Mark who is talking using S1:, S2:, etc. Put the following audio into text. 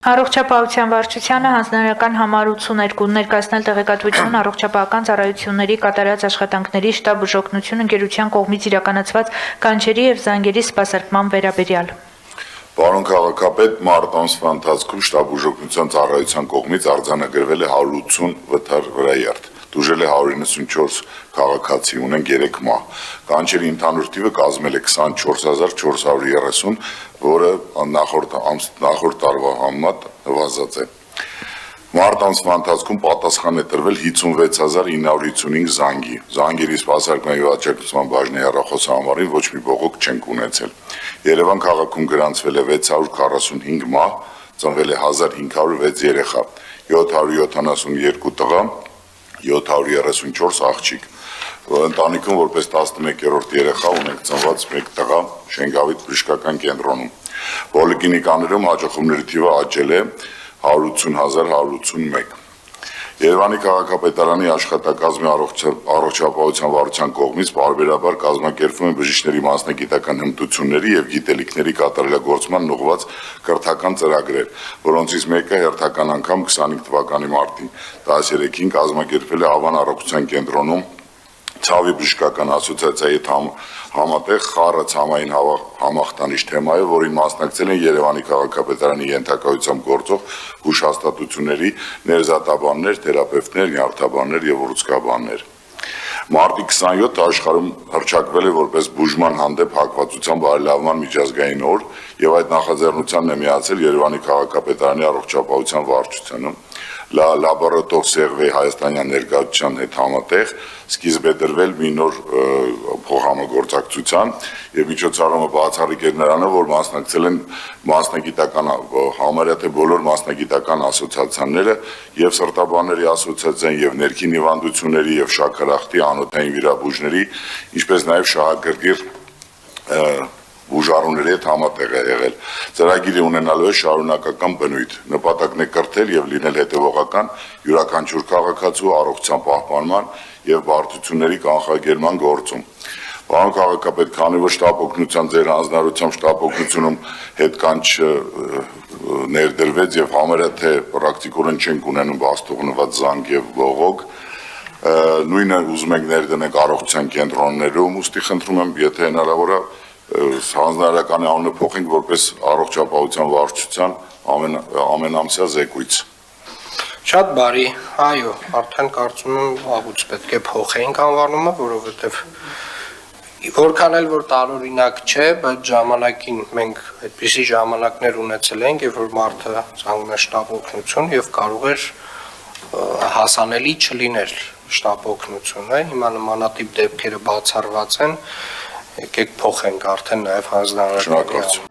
S1: Առողջապահության վարչությանը հանձնարարական համար 82 ներկայացնել տեղեկատվություն առողջապահական ծառայությունների կատարած աշխատանքների շտաբ բուժօգնություն ընկերության կողմից իրականացված կանչերի եւ զանգերի սպասարկման վերաբերյալ։
S2: Պարոն քաղաքապետ, մարտ ամսվա ընթացքում շտաբ բուժօգնության ծառայության կողմից արձանագրվել է 180 վթար վրաերթ, դուժել է 194 քաղաքացի, ունենք 3 մահ։ Կանչերի ընդհանուր թիվը կազմել է 24430, որը նախորդ տարվա համեմատ նվազած է։ Մարտ ամսվա ընթացքում պատասխան է տրվել 56955 զանգի։ Զանգերի սպասարկման եւ աջակցության բաժնի հեռախոսահամարին ոչ մի բողոք չենք ունեցել։ Երևան քաղաքում գրանցվել է 645 մահ, ծնվել է 1506 երեխա, 772 տղա, 734 աղջիկ։ Ընտանիքում որպես 11-րդ երեխա ունենք ծնված 1 տղա Շենգավիթ բժշկական կենտրոնում։ Պոլիկլինիկաներում հաճախումների թիվը աճել է 180181։ Երևանի քաղաքապետարանի աշխատակազմի առողջապահության վարչության կողմից պարբերաբար կազմակերպվում են բժիշկների մասնագիտական հմտությունների եւ գիտելիքների կատարելագործման ուղղված կրթական ծրագրեր, որոնցից մեկը հերթական անգամ 25 թվականի մարտին 13-ին կազմակերպվել է Ավան առողջության կենտրոնում Ցավի բժշկական ասոցիացիայի հետ համատեղ խառը ցամային համախտանիշ թեմայով, որին մասնակցել են Երևանի քաղաքապետարանի ենթակայությամբ գործող հուշհաստատությունների ներզատաբաններ, թերապևտներ, նյարդաբաններ եւ ուռուցքաբաններ։ Մարտի 27-ը աշխարհում հռչակվել է որպես բուժման հանդեպ հակվածության բարելավման միջազգային օր եւ այդ նախաձեռնությանն է միացել Երևանի քաղաքապետարանի առողջապահության վարչությունը։ Լաբորատոր Սերվե հայաստանյան ներկայացության հետ համատեղ սկիզբ է դրվել մի նոր փոխհամագործակցության եւ միջոցառումը բացառիկ է նրանով, որ մասնակցել են մասնագիտական համարյա թե բոլոր մասնագիտական ասոցիացիաները եւ սրտաբանների ասոցիացիան եւ ներքին հիվանդությունների եւ շաքարախտի անոթային վիրաբույժների, ինչպես նաեւ շահագրգիռ բուժառուների հետ համատեղ է եղել։ Ծրագիրը ունենալու է շարունակական բնույթ, նպատակն է կրթել եւ լինել հետեւողական յուրաքանչյուր քաղաքացու առողջության պահպանման եւ բարդությունների կանխարգելման գործում։ Պարոն քաղաքապետ, քանի որ շտաբ օգնության ձեր հանձնարարությամբ շտաբ օգնությունում հետկանչ ներդրվեց եւ համարյա թե պրակտիկորեն չենք ունենում բաստողնված զանգ եւ բողոք, նույնը ուզում ենք ներդնենք առողջության կենտրոններում, ուստի խնդրում եմ, եթե հնարավոր է հանձնարարականի անունը փոխենք որպես առողջապահության վարչության ամենամսյա զեկույց։
S3: Շատ բարի, այո, արդեն կարծում եմ վաղուց պետք է փոխենք անվանումը, որովհետև որքան էլ որ տարօրինակ չէ, բայց ժամանակին մենք այդպիսի ժամանակներ ունեցել ենք, երբ որ մարդը ցանկում է շտաբ օգնություն եւ կարող էր հասանելի չլիներ շտաբ օգնությունը, հիմա նմանատիպ դեպքերը բացառված են, եկեք փոխենք արդեն նաև հանձնարարականի